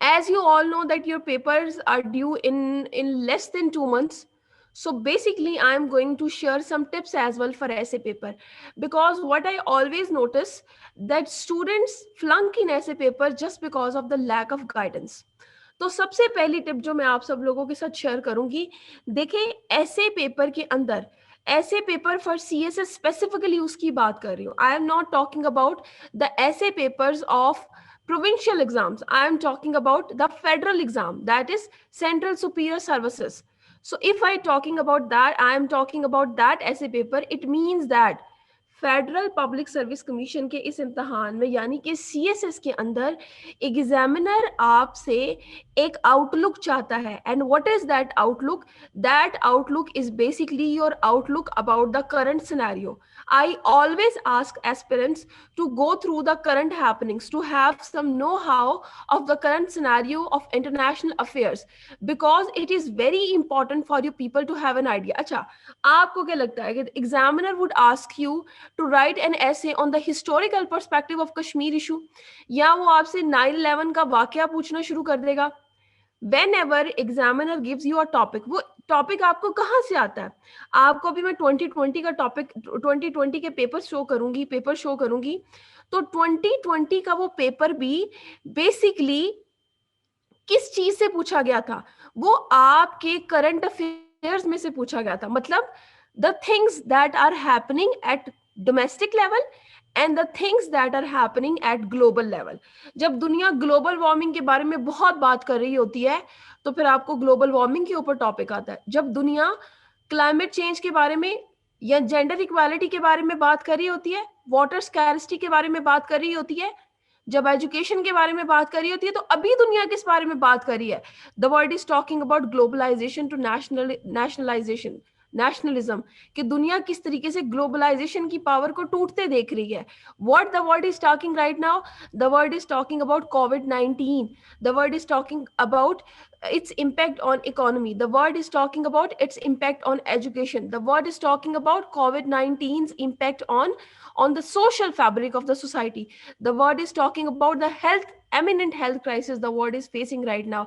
As you all know that your papers are due in less than 2 months, so basically I am going to share some tips as well for essay paper, because what I always notice that students flunk in essay paper just because of the lack of guidance. तो सबसे पहली tip जो मैं आप सब लोगों के साथ शेयर करूंगी, देखें ऐसे पेपर के अंदर, ऐसे पेपर फॉर सीएसएस स्पेसिफिकली उसकी बात कर रही हूँ. I am not talking about the essay papers of provincial exams. I am talking about the federal exam, that is Central Superior Services. So if I talking about that, I am talking about that essay paper. It means that federal public service commission के इस इम्तहान में यानी कि CSS के अंदर examiner आपसे एक आउटलुक चाहता है. And what is that outlook is basically your outlook about the current scenario. I always ask aspirants to go through the current happenings, to have some know-how of the current scenario of international affairs, because it is very important for you people to have an idea. अच्छा, आपको क्या लगता है कि examiner would ask you to write an essay on the historical perspective of Kashmir issue, या वो आपसे 9/11 का वाकया पूछना शुरू कर देगा? When ever examiner gives you a topic, वो टॉपिक आपको कहाँ से आता है? आपको भी मैं 2020 का टॉपिक, 2020 के पेपर शो करूंगी. तो 2020 का वो पेपर भी बेसिकली किस चीज से पूछा गया था? वो आपके करंट अफेयर्स में से पूछा गया था. मतलब the things that are happening at domestic level and the things that are happening at global level. जब दुनिया ग्लोबल वार्मिंग के बारे में बहुत बात कर रही होती है, तो फिर आपको ग्लोबल वार्मिंग के ऊपर टॉपिक आता है. जब दुनिया क्लाइमेट चेंज के बारे में या जेंडर इक्वालिटी के बारे में बात कर रही होती है, वाटर स्कैरिसिटी के बारे में बात कर रही होती है, जब एजुकेशन के बारे में बात कर रही होती है, तो अभी दुनिया किस बारे में बात कर रही है? The world is talking about globalisation to nationalisation, nationalism, कि दुनिया किस तरीके से ग्लोबलाइजेशन की पावर को टूटते देख रही है. What the world is talking right now? The world is talking about covid. The world is talking about its impact on economy. The world is talking about its impact on education. The world is talking about COVID-19's impact on the social fabric of the society. The world is talking about the eminent health crisis the world is facing right now.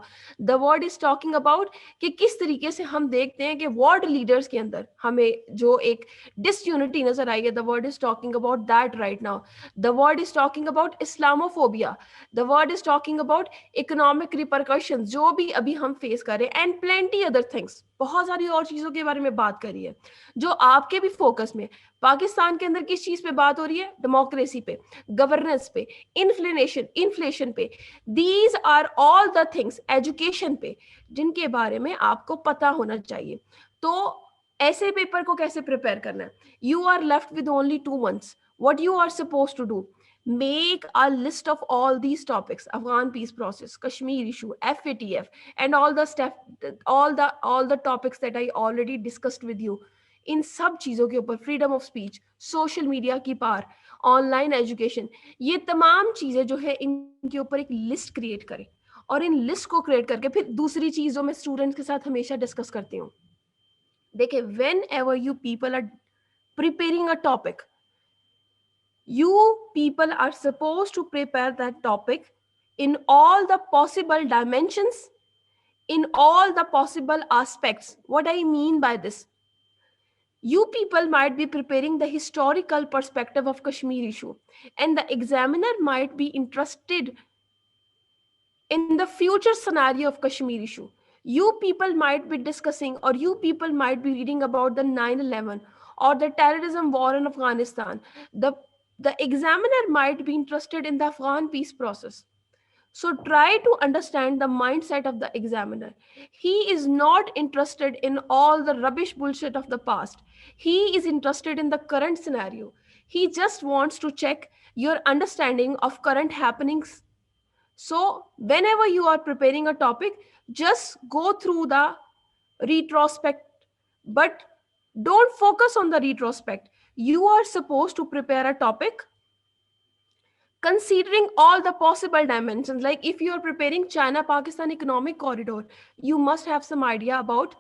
The world is talking about कि किस तरीके से हम देखते हैं कि world leaders के अंदर हमें जो एक डिसयूनिटी नजर आई है. The world is talking about that right now. The world is talking about Islamophobia. The world is talking about economic repercussion जो भी अभी हम फेस कर रहे हैं, एंड प्लेंटी अदर थिंग्स. बहुत सारी और चीजों के बारे में बात करी है जो आपके भी फोकस में. पाकिस्तान के अंदर किस चीज पे बात हो रही है? डेमोक्रेसी पे, गवर्नेंस पे, इन्फ्लेशन पे. These are all the things, education पे, जिनके बारे में आपको पता होना चाहिए. तो ऐसे पेपर को कैसे प्रिपेयर करना है? You are left with only 2 months. What you are suppose to do, make a list of all these topics: Afghan peace process, Kashmir issue, FATF, and all the stuff, all the topics that I already discussed with you. इन सब चीजों के ऊपर, freedom of speech, social media की पार, online education, ये तमाम चीजें जो है इनके ऊपर एक लिस्ट क्रिएट करें. और इन लिस्ट को क्रिएट करके फिर दूसरी चीज जो मैं स्टूडेंट्स के साथ हमेशा डिस्कस करती हूँ, देखिए, whenever you people are preparing a topic, you people are supposed to prepare that topic in all the possible dimensions, in all the possible aspects. What I mean by this, you people might be preparing the historical perspective of Kashmir issue, and the examiner might be interested in the future scenario of Kashmir issue. You people might be discussing, or you people might be reading about the 9/11 or the terrorism war in Afghanistan. The examiner might be interested in the Afghan peace process. So try to understand the mindset of the examiner. He is not interested in all the rubbish bullshit of the past. He is interested in the current scenario. He just wants to check your understanding of current happenings. So whenever you are preparing a topic, just go through the retrospect, but don't focus on the retrospect. You are supposed to prepare a topic considering all the possible dimensions. Like if you are preparing China Pakistan economic corridor, you must have some idea about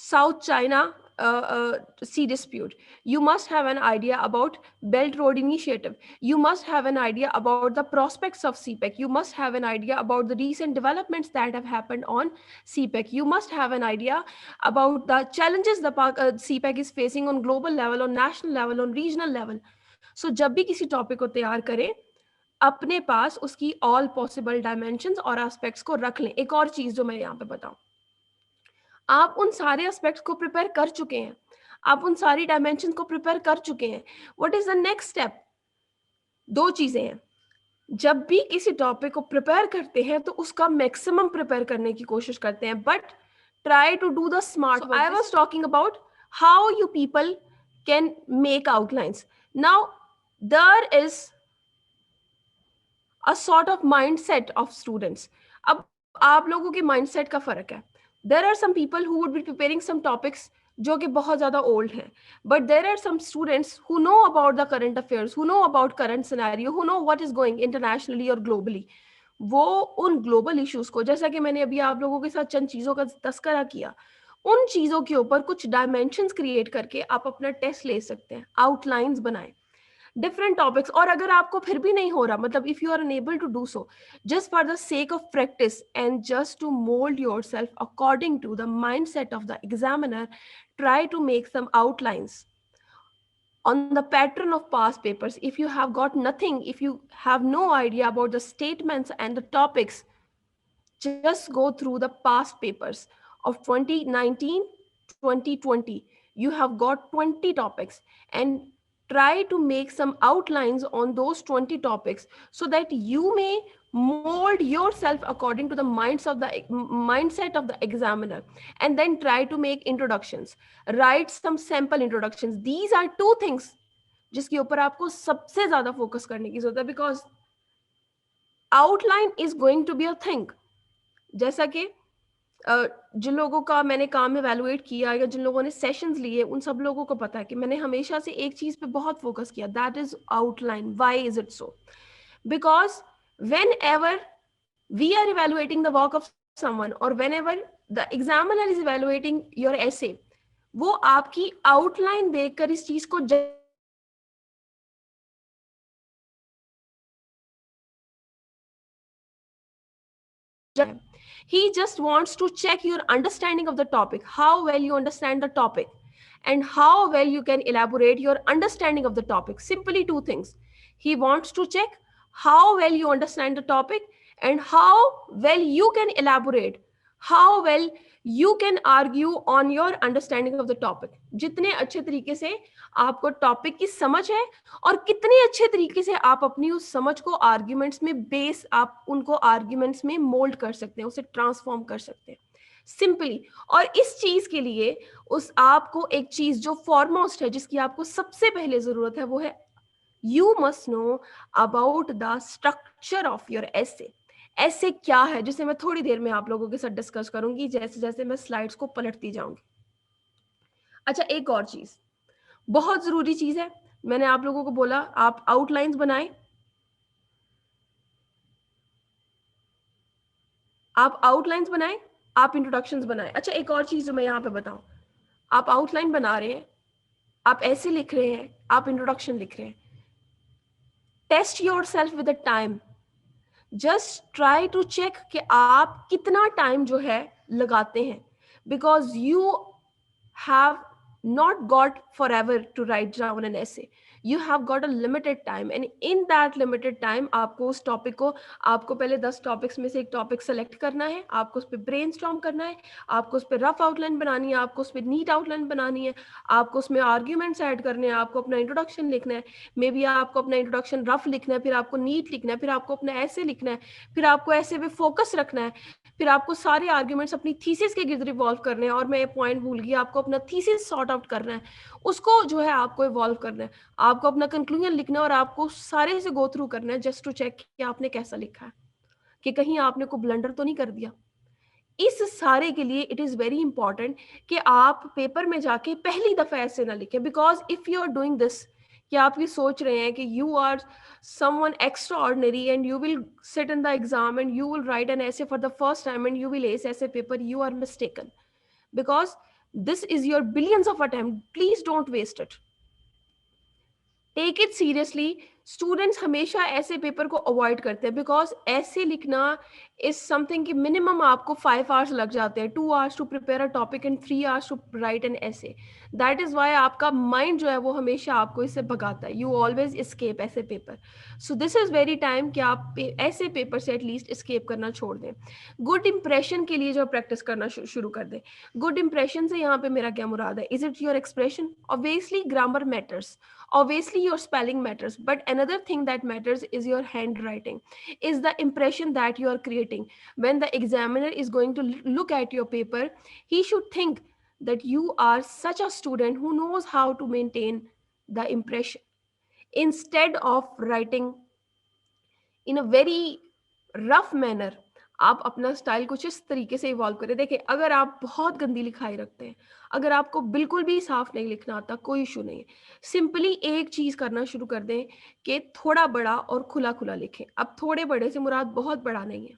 South China sea dispute. You must have an idea about Belt Road Initiative. You must have an idea about the prospects of CPEC. You must have an idea about the recent developments that have happened on CPEC. You must have an idea about the challenges the CPEC is facing on global level, on national level, on regional level. So जब भी किसी topic को तैयार करें, अपने पास उसकी all possible dimensions और aspects को रख लें. एक और चीज जो मैं यहाँ पे बताऊं, आप उन सारे एस्पेक्ट्स को प्रिपेयर कर चुके हैं, आप उन सारी डायमेंशन को प्रिपेयर कर चुके हैं. What is the next step? दो चीजें हैं. जब भी किसी टॉपिक को प्रिपेयर करते हैं तो उसका मैक्सिमम प्रिपेयर करने की कोशिश करते हैं, but try to do the smart work. I was talking about how you people can make outlines. Now there is a sort of mindset of students. अब आप लोगों के mindset का फर्क है. There are some people who would be preparing some topics जो कि बहुत ज़्यादा old हैं, but there are some students who know about the current affairs, who know about current scenario, who know what is going internationally or globally. वो उन global issues को, जैसा कि मैंने अभी आप लोगों के साथ चंद चीज़ों का तस्करा किया, उन चीज़ों के ऊपर कुछ dimensions create करके आप अपना टेस्ट ले सकते हैं, outlines बनाएं, different topics. और अगर आपको फिर भी नहीं हो रहा, मतलब if you are unable to do so, just for the sake of practice and just to mold yourself according to the mindset of the examiner, try to make some outlines on the pattern of past papers. If you have got nothing, if you have no idea about the statements and the topics, just go through the past papers of 2019, 2020. You have got 20 topics and try to make some outlines on those 20 topics so that you may mold yourself according to the mindset of the examiner, and then try to make introductions, write some sample introductions. These are two things जिसके ऊपर आपको सबसे ज्यादा focus करने की जरूरत है, because outline is going to be a thing. जैसा कि जिन लोगों का मैंने काम इवेलुएट किया या जिन लोगों ने सेशंस लिए, उन सब लोगों को पता है कि मैंने हमेशा से एक चीज पे बहुत फोकस किया, that is outline. Why is it so? Because whenever we are evaluating the work of someone or whenever the examiner is evaluating your essay, वो आपकी आउटलाइन देखकर इस चीज को he just wants to check your understanding of the topic, how well you understand the topic and how well you can elaborate your understanding of the topic. Simply two things. He wants to check how well you understand the topic and how well you can elaborate, how well you can argue on your understanding of the topic. जितने अच्छे तरीके से आपको topic की समझ है और कितने अच्छे तरीके से आप अपनी उस समझ को आर्ग्यूमेंट्स में बेस, आप उनको आर्ग्यूमेंट्स में मोल्ड कर सकते हैं, उसे ट्रांसफॉर्म कर सकते हैं सिंपली. और इस चीज के लिए उस आपको एक चीज जो फॉरमोस्ट है, जिसकी आपको सबसे पहले जरूरत है, वो है you must know about the structure of your एसे. ऐसे क्या है, जिसे मैं थोड़ी देर में आप लोगों के साथ डिस्कस करूंगी जैसे जैसे मैं स्लाइड्स को पलटती जाऊंगी. अच्छा, एक और चीज बहुत जरूरी चीज है, मैंने आप लोगों को बोला आप आउटलाइंस बनाएं, आप आउटलाइंस बनाएं, आप इंट्रोडक्शंस बनाएं. अच्छा, एक और चीज जो मैं यहाँ पे बताऊं, आप आउटलाइन बना रहे हैं, आप ऐसे लिख रहे हैं, आप इंट्रोडक्शन लिख रहे हैं, test yourself with the time. Just try to check कि आप कितना टाइम जो है लगाते हैं, because you have not got forever to write down an essay. You have got a limited time, and in that limited time आपको उस topic को, आपको पहले 10 टॉपिक्स में से एक टॉपिक सेलेक्ट करना है, आपको उस पर ब्रेनस्टॉर्म करना है, आपको उस पर रफ आउटलाइन बनानी है, आपको उस पर नीट आउटलाइन बनानी है, आपको उसमें आर्ग्यूमेंट्स ऐड करने हैं, आपको अपना इंट्रोडक्शन लिखना है, मे बी आपको अपना इंट्रोडक्शन रफ लिखना है, फिर आपको नीट लिखना है, फिर आपको अपना ऐसे लिखना है, फिर आपको ऐसे पे फोकस रखना है, फिर आपको सारे आर्ग्यूमेंट्स अपनी थीसिस के गिर्द रिवॉल्व करने हैं. और मैं ये पॉइंट भूल गई, आपको अपना थीसिस सॉर्ट आउट करना है, उसको जो है आपको इवॉल्व करना है, आपको अपना कंक्लूजन लिखना है और आपको सारे से गो थ्रू करना है जस्ट टू चेक कि आपने कैसा लिखा है, कि कहीं आपने को ब्लंडर तो नहीं कर दिया. इस सारे के लिए इट इज वेरी इंपॉर्टेंट कि आप पेपर में जाके पहली दफा ऐसे ना लिखें, because if you are doing this, कि आप ये सोच रहे हैं कि you are someone extraordinary and you will sit in the exam and you will write an essay for the first time and you will ace essay paper, you are mistaken. Because This is your billions of attempt. Please don't waste it. Take it seriously. Students हमेशा ऐसे paper को avoid करते हैं because ऐसे लिखना is something कि minimum आपको 5 hours लग जाते हैं, 2 hours to prepare a topic and 3 hours to write an essay. That is why आपका माइंड जो है वो हमेशा आपको इससे भगाता है. You always escape essay paper. So this is very time कि आप ऐसे पेपर से एटलीस्ट escape करना छोड़ दें. गुड इंप्रेशन के लिए जो प्रैक्टिस करना शुरू कर दें. गुड इंप्रेशन से यहाँ पे मेरा क्या मुराद है? Is it your expression? Obviously grammar matters, obviously your spelling matters, but another thing that matters is your handwriting, is the impression that you are creating. When the examiner is going to look at your paper, he should think that you are such a student who knows how to maintain the impression, instead of writing in a very rough manner. आप अपना style कुछ इस तरीके से evolve करें. देखिए, अगर आप बहुत गंदी लिखाई रखते हैं, अगर आपको बिल्कुल भी साफ नहीं लिखना आता, कोई इशू नहीं है. सिंपली एक चीज करना शुरू कर दें कि थोड़ा बड़ा और खुला खुला लिखें. अब थोड़े बड़े से मुराद बहुत बड़ा नहीं है,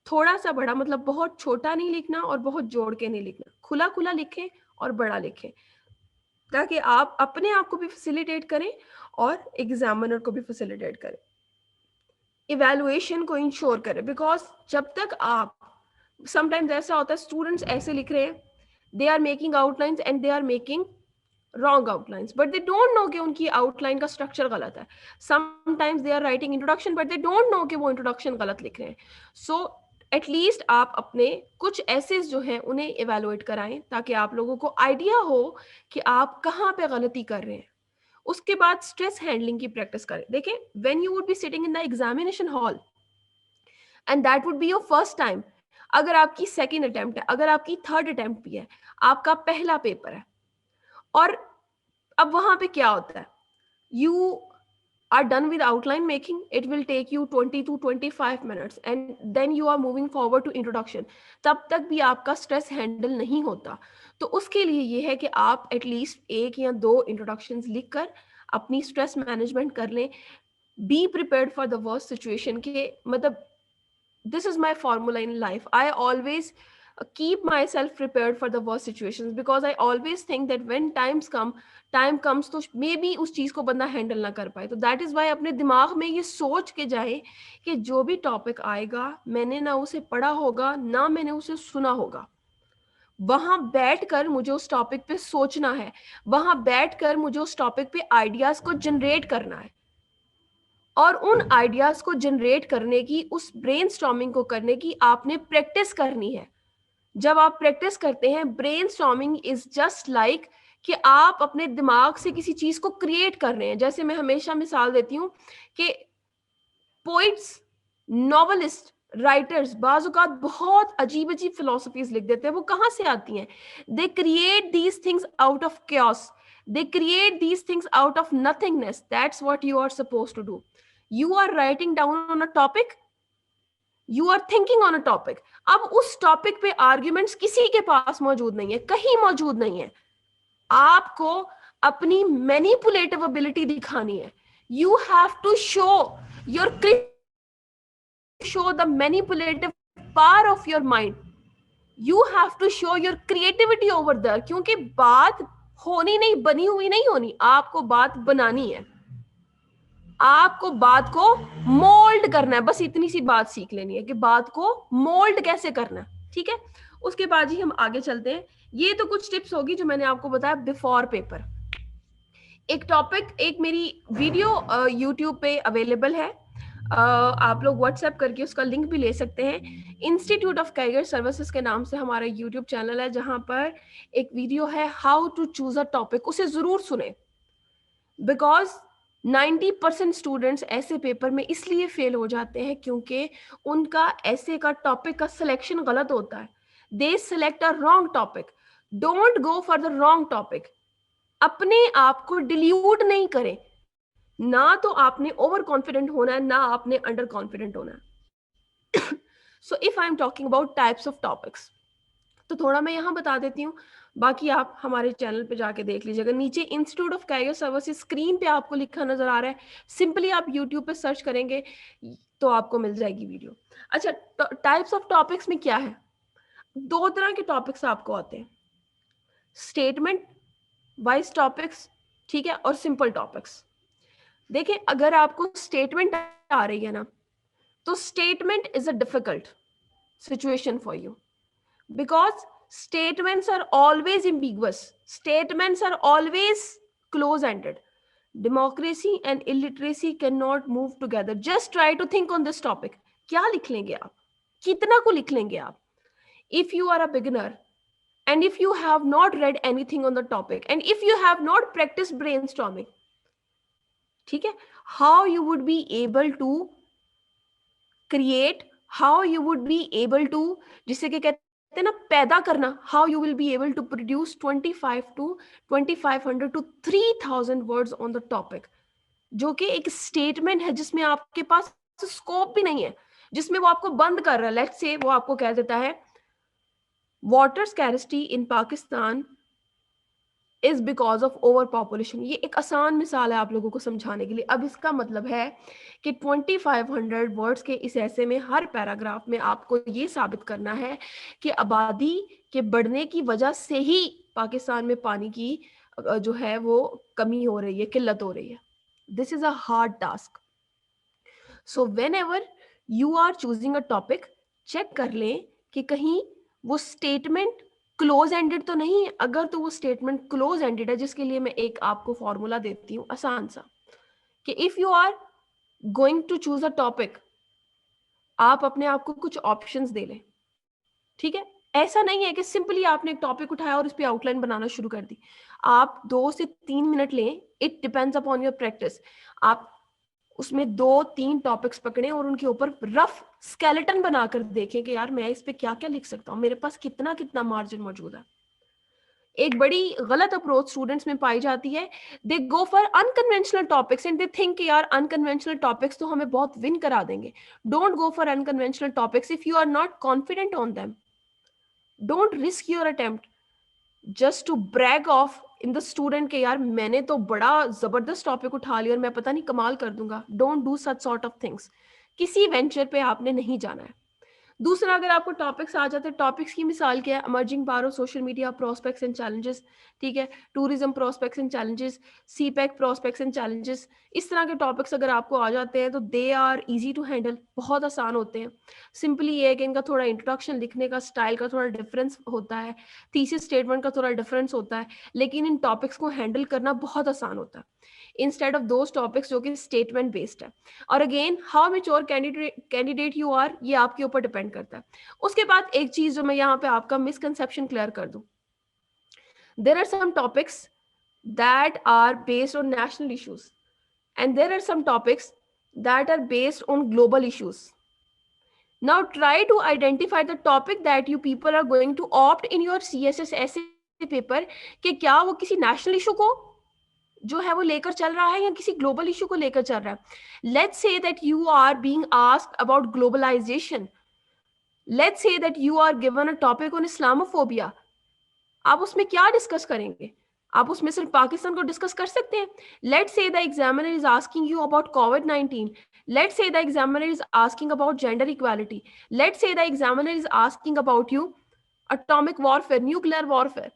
थोड़ा सा बड़ा मतलब बहुत छोटा नहीं लिखना और बहुत जोड़ के नहीं लिखना. खुला खुला लिखें और बड़ा लिखें, ताकि आप अपने आप को भी फैसिलिटेट करें और एग्जामिनर को भी फैसिलिटेट करें. इवैल्यूएशन को इंश्योर करें, बिकॉज जब तक आप, समटाइम्स ऐसा होता है स्टूडेंट्स ऐसे लिख रहे हैं, they are making outlines and they are making wrong outlines, but they don't know कि उनकी आउटलाइन का स्ट्रक्चर गलत है. Sometimes they are writing introduction but they don't know कि वो इंट्रोडक्शन गलत लिख रहे हैं. सो एटलीस्ट आप अपने कुछ एसेस जो हैं उन्हें इवेलुएट कराएं, ताकि आप लोगों को आइडिया हो कि आप कहाँ पे गलती कर रहे हैं. उसके बाद स्ट्रेस हैंडलिंग की प्रैक्टिस करें. देखिए, when you would be sitting in the examination hall and that would be your first time, अगर आपकी सेकंड अटेम्प्ट है, अगर आपकी थर्ड अटेम्प्ट भी है, आपका पहला पेपर है, और अब वहां पे क्या होता है, you are done with outline making, it will take you 20 to 25 minutes and then you are moving forward to introduction. तब तक भी आपका स्ट्रेस हैंडल नहीं होता. तो उसके लिए ये है कि आप एटलीस्ट एक या दो इंट्रोडक्शंस लिखकर अपनी स्ट्रेस मैनेजमेंट कर लें. Be prepared for the worst situation के, मतलब this is my formula in life. I always keep myself prepared for the worst situations, because I always think that when time comes तो may be उस चीज को बंदा handle ना कर पाए. तो दैट इज वाई अपने दिमाग में ये सोच के जाए कि जो भी टॉपिक आएगा मैंने ना उसे पढ़ा होगा ना मैंने उसे सुना होगा. वहां बैठकर मुझे उस टॉपिक पे सोचना है, वहां बैठकर मुझे उस टॉपिक पे आइडियाज को जनरेट करना है, और उन आइडियाज को जनरेट करने की, उस ब्रेनस्टॉर्मिंग को करने की आपने प्रैक्टिस करनी है. जब आप प्रैक्टिस करते हैं, ब्रेनस्टॉर्मिंग इज जस्ट लाइक कि आप अपने दिमाग से किसी चीज को क्रिएट कर रहे हैं. जैसे मैं हमेशा मिसाल देती हूँ कि पोइट्स, नॉवलिस्ट, राइटर्स बाजुकात बहुत अजीब अजीब फिलोसफीज लिख देते हैं. वो कहाँ से आती हैं? They create these things out of chaos. They create these things out of nothingness. That's what you are supposed to do. You are writing down on a topic, you are thinking on a topic. अब उस topic पे arguments किसी के पास मौजूद नहीं है, कहीं मौजूद नहीं है. आपको अपनी मैनिपुलेटिव एबिलिटी दिखानी है. You have to show your show the manipulative power of your mind. You have to show your creativity over there. क्योंकि बात होनी नहीं, बनी हुई नहीं होनी, आपको बात बनानी है, आपको बात को मोल्ड करना है. बस इतनी सी बात सीख लेनी है कि बात को मोल्ड कैसे करना है. ठीक है, उसके बाद ही हम आगे चलते हैं. ये तो कुछ टिप्स होगी जो मैंने आपको बताया बिफोर पेपर. एक टॉपिक, एक मेरी वीडियो यूट्यूब पे अवेलेबल है, आप लोग व्हाट्सएप करके उसका लिंक भी ले सकते हैं. इंस्टीट्यूट ऑफ कैरियर सर्विसेज के नाम से हमारा यूट्यूब चैनल है, जहां पर एक वीडियो है how to choose a topic. उसे जरूर सुने, बिकॉज 90% स्टूडेंट्स ऐसे पेपर में इसलिए फेल हो जाते हैं क्योंकि उनका ऐसे का टॉपिक का सिलेक्शन गलत होता है. They select a wrong topic. Don't go for the wrong topic. अपने आप को डिल्यूट नहीं करें. ना तो आपने ओवर कॉन्फिडेंट होना है, ना आपने अंडर कॉन्फिडेंट होना है. So if I am talking about types of topics, तो थोड़ा मैं यहाँ बता देती हूँ, बाकी आप हमारे चैनल पे जाके देख लीजिएगा. नीचे institute of career services screen पे आपको लिखा नजर आ रहा है. सिंपली आप यूट्यूब पे सर्च करेंगे तो आपको मिल जाएगी वीडियो. अच्छा, टाइप्स ऑफ टॉपिक्स में क्या है? दो तरह के टॉपिक्स आपको आते हैं. स्टेटमेंट वाइज टॉपिक्स, ठीक है, और सिंपल टॉपिक्स। देखिए अगर आपको स्टेटमेंट आ रही है ना, तो statement is a difficult situation for you, because statements are always ambiguous, statements are always close ended. Democracy and illiteracy cannot move together. Just try to think on this topic. क्या लिख लेंगे आप, कितना को लिख लेंगे आप? If you are a beginner and if you have not read anything on the topic and if you have not practiced brainstorming, ठीक है, how you would be able to create, how you would be able to, जिसे के कहते हैं ना पैदा करना, how you will be able to produce 25 to 2500 to 3000 words on the topic, जो कि एक स्टेटमेंट है जिसमें आपके पास स्कोप भी नहीं है, जिसमें वो आपको बंद कर रहा है। लेट्स से वो आपको कह देता है water scarcity in Pakistan is because of over population. ये एक आसान मिसाल है आप लोगों को समझाने के लिए। अब इसका मतलब है कि 2500 वर्ड्स के इस ऐसे में हर पैराग्राफ में आपको ये साबित करना है कि आबादी के बढ़ने की वजह से ही पाकिस्तान में पानी की जो है वो कमी हो रही है, किल्लत हो रही है। This is a hard task. So whenever you are choosing a topic, check कर लें कि कहीं वो स्टेटमेंट क्लोज एंडेड तो नहीं है। अगर तो वो स्टेटमेंट क्लोज एंडेड है, जिसके लिए मैं एक आपको फॉर्मूला देती हूँ आसान सा, कि if you are going to choose a topic, आप अपने आप को कुछ ऑप्शंस दे लें, ठीक है। ऐसा नहीं है कि सिंपली आपने एक टॉपिक उठाया और उस पर आउटलाइन बनाना शुरू कर दी। आप 2 से 3 मिनट लें, it depends upon your practice. आप उसमें 2-3 टॉपिक्स पकड़ें और उनके ऊपर रफ स्केलेटन बनाकर देखें कि यार मैं इस पे क्या क्या लिख सकता हूँ, मेरे पास कितना कितना मार्जिन मौजूद है। एक बड़ी गलत अप्रोच स्टूडेंट्स में पाई जाती है, they go for unconventional topics and they think कि यार अनकन्वेंशनल टॉपिक्स तो हमें बहुत विन करा देंगे। Don't go for unconventional topics if you are not confident on them. Don't risk your attempt just to brag of in the student के यार मैंने तो बड़ा जबरदस्त टॉपिक उठा लिया और मैं पता नहीं कमाल कर दूंगा। Don't do such sort of things. किसी वेंचर पे आपने नहीं जाना है। दूसरा, अगर आपको टॉपिक्स आ जाते हैं, टॉपिक्स की मिसाल क्या है? Emerging power of social media, prospects and challenges, ठीक है, tourism prospects and challenges, CPEC prospects and challenges. इस तरह के टॉपिक्स अगर आपको आ जाते हैं तो they are easy to handle, बहुत आसान होते हैं। सिंपली ये है कि इनका थोड़ा इंट्रोडक्शन लिखने का स्टाइल का थोड़ा डिफरेंस होता है, थीसिस स्टेटमेंट का थोड़ा डिफरेंस होता है, लेकिन इन टॉपिक्स को हैंडल करना बहुत आसान होता है इंस्टेड ऑफ दोज टॉपिक्स जो कि स्टेटमेंट बेस्ड है। और again how mature candidate you are, ये आपके ऊपर डिपेंड करता है। उसके बाद एक चीज जो मैं यहाँ पे आपका मिसकंसेप्शन क्लियर कर दूं, there are some topics that are based on national issues and there are some topics that are based on global issues. Now try to identify the topic that you people are going to opt in your CSS essay paper कि क्या वो किसी national issue को जो है वो लेकर चल रहा है या किसी ग्लोबल इशू को लेकर चल रहा है। Let's say that you are being asked about globalisation, let's say that you are given a topic on Islamophobia. आप उसमें क्या डिस्कस करेंगे? आप उसमें सिर्फ पाकिस्तान को डिस्कस कर सकते हैं। Let's say the examiner is asking you about covid, let's say the examiner is asking about gender equality, let's say the examiner is asking about you atomic warfare, nuclear warfare.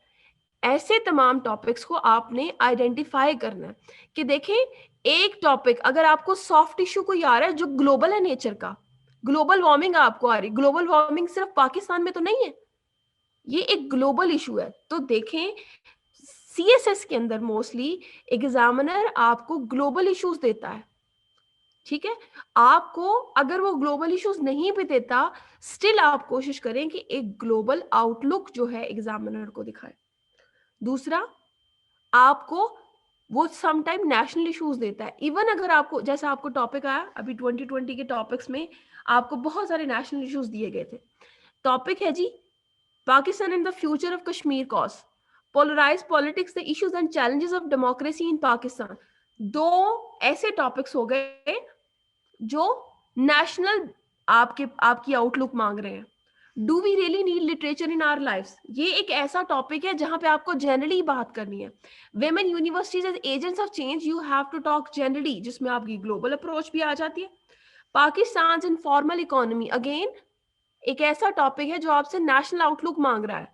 ऐसे तमाम topics को आपने identify करना है कि देखें एक topic अगर आपको सॉफ्ट इशू कोई आ रहा है जो ग्लोबल है नेचर का, ग्लोबल वार्मिंग आपको आ रही, ग्लोबल वार्मिंग सिर्फ पाकिस्तान में तो नहीं है, ये एक ग्लोबल इशू है। तो देखें सीएसएस के अंदर मोस्टली एग्जामिनर आपको ग्लोबल इश्यूज देता है, ठीक है। आपको अगर वो ग्लोबल इश्यूज नहीं भी देता, स्टिल आप कोशिश करें कि एक ग्लोबल आउटलुक जो है एग्जामिनर को दिखाए। दूसरा, आपको वो समटाइम नेशनल इश्यूज देता है। इवन अगर आपको जैसा आपको टॉपिक आया अभी 2020 के टॉपिक्स में आपको बहुत सारे नेशनल इश्यूज दिए गए थे। टॉपिक है जी Pakistan in the future of Kashmir cause, polarize politics, the issues and challenges of democracy in Pakistan. दो ऐसे टॉपिक्स हो गए जो नेशनल आपकी आउटलुक मांग रहे हैं। Do we really need literature in our lifes, ये एक ऐसा टॉपिक है जहां पे आपको जनरली बात करनी है। Women universities as agents of change, you have to talk generally, जिसमें आपकी ग्लोबल अप्रोच भी आ जाती है। पाकिस्तान इनफॉर्मल इकोनॉमी, अगेन एक ऐसा टॉपिक है जो आपसे नेशनल आउटलुक मांग रहा है।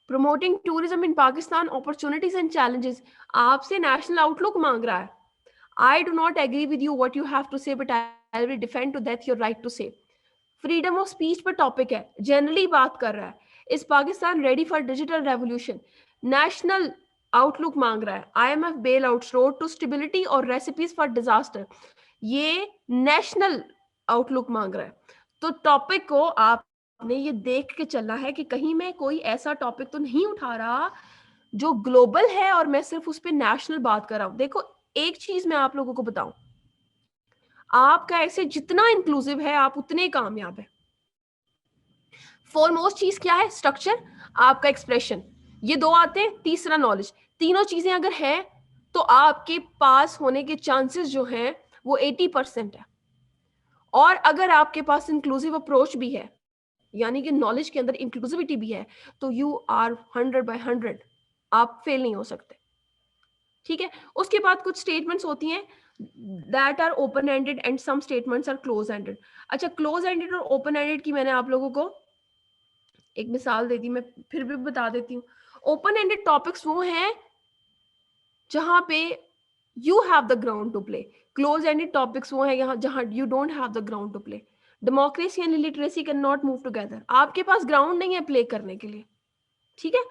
Promoting tourism in Pakistan, opportunities and challenges, आपसे नेशनल आउटलुक मांग रहा है. I do not agree with you what you have to say, but I will defend to that your right to say. Freedom of speech पर topic है, generally बात कर रहा है. Is Pakistan ready for digital revolution, national outlook मांग रहा है. IMF bail out, road to stability or recipes for disaster, ये नेशनल आउटलुक मांग रहा है. तो टॉपिक को आपने ये देख के चलना है कि कहीं मैं कोई ऐसा टॉपिक तो नहीं उठा रहा जो ग्लोबल है और मैं सिर्फ उस पर नेशनल बात कर रहा हूं. देखो, एक चीज मैं आप लोगों को बताऊं, आपका ऐसे जितना इंक्लूसिव है आप उतने कामयाब है. फॉरमोस्ट चीज क्या है? स्ट्रक्चर, आपका एक्सप्रेशन, ये दो आते हैं. तीसरा नॉलेज. तीनों चीजें अगर है तो आपके पास होने के चांसेस जो हैं वो 80% है. और अगर आपके पास इंक्लूसिव अप्रोच भी है, यानी कि नॉलेज के अंदर इंक्लूसिविटी भी है, तो यू आर 100/100, आप फेल नहीं हो सकते. ठीक है. उसके बाद कुछ स्टेटमेंट्स होती हैं that are open ended and some statements are close ended. अच्छा, क्लोज एंडेड और ओपन एंडेड की मैंने आप लोगों को एक मिसाल दे दी, मैं फिर भी बता देती हूँ. ओपन एंडेड टॉपिक्स वो हैं जहां पे you have the ground to play. Close ended topics वो हैं यहाँ जहां you don't have the ground to play. Democracy and literacy can not move together, आपके पास ग्राउंड नहीं है प्ले करने के लिए. ठीक है.